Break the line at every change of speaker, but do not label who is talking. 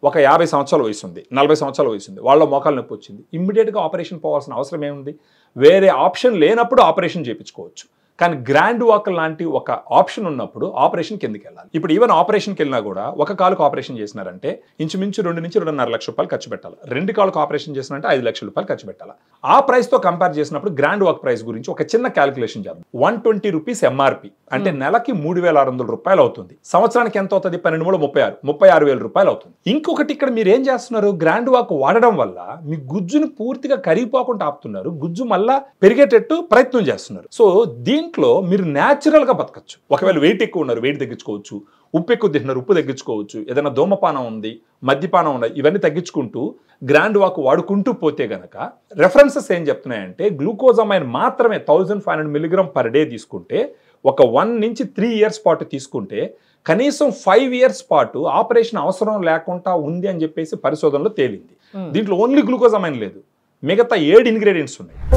ఒక 50 సంవత్సరాల వయసు ఉంది, 40 సంవత్సరాల వయసు ఉంది, వాళ్ళ మోకాలు నొప్పి వచ్చింది, ఇమ్మీడియట్గా ఆపరేషన్ పోవాల్సిన అవసరం ఏముంది? వేరే ఆప్షన్ లేనప్పుడు ఆపరేషన్ చేయించుకోవచ్చు. కానీ గ్రాండ్ వాక్ లాంటి ఒక ఆప్షన్ ఉన్నప్పుడు ఆపరేషన్కి ఎందుకు వెళ్ళాలి? ఇప్పుడు ఈవెన్ ఆపరేషన్కి వెళ్ళినా కూడా ఒక కాలుకు ఆపరేషన్ చేసినారంటే ఇంచుమించు 2 నుంచి 2.5 లక్షల రూపాయలు ఖర్చు పెట్టాలి. 2 కాళ్ళకు ఆపరేషన్ చేసినారంటే 5 లక్షల రూపాయలు ఖర్చు పెట్టాలి. ఆ ప్రైస్తో కంపేర్ చేసినప్పుడు గ్రాండ్ వాక్ ప్రైస్ గురించి ఒక చిన్న క్యాలిక్యులేషన్ చేద్దాం. 120 రూపీస్ ఎంఆర్పి అంటే నెలకి 3,600 రూపాయలు అవుతుంది. సంవత్సరానికి ఎంత అవుతుంది? 36,000 రూపాయలు అవుతుంది. ఇంకొకటి ఇక్కడ మీరు ఏం చేస్తున్నారు? గ్రాండ్ వాక్ వాడడం వల్ల మీ గుజ్జుని పూర్తిగా కరిగిపోకుండా ఆపుతున్నారు, గుజ్జు మళ్ళా పెరిగేటట్టు ప్రయత్నం చేస్తున్నారు. సో దీంట్లో మీరు న్యాచురల్ గా బతకచ్చు. ఒకవేళ వెయిట్ ఎక్కువ ఉన్నారు, వెయిట్ తగ్గించుకోవచ్చు. ఉప్పు ఎక్కువ తింటున్నారు, ఉప్పు తగ్గించుకోవచ్చు. ఏదైనా ధూమపానం ఉంది, మద్యపానం ఉంది, ఇవన్నీ తగ్గించుకుంటూ గ్రాండ్ వాక్ వాడుకుంటూ పోతే గనక రెఫరెన్సెస్ ఏం చెప్తున్నాయంటే గ్లూకోజమైన్ మాత్రమే 1500 mg per day తీసుకుంటే ఒక 1 నుంచి 3 years పాటు తీసుకుంటే కనీసం 5 years పాటు ఆపరేషన్ అవసరం లేకుండా ఉంది అని చెప్పేసి పరిశోధనలో తేలింది. దీంట్లో ఓన్లీ గ్లూకోజమైన్ లేదు, మిగతా 7 ఇంగ్రీడియంట్స్ ఉన్నాయి.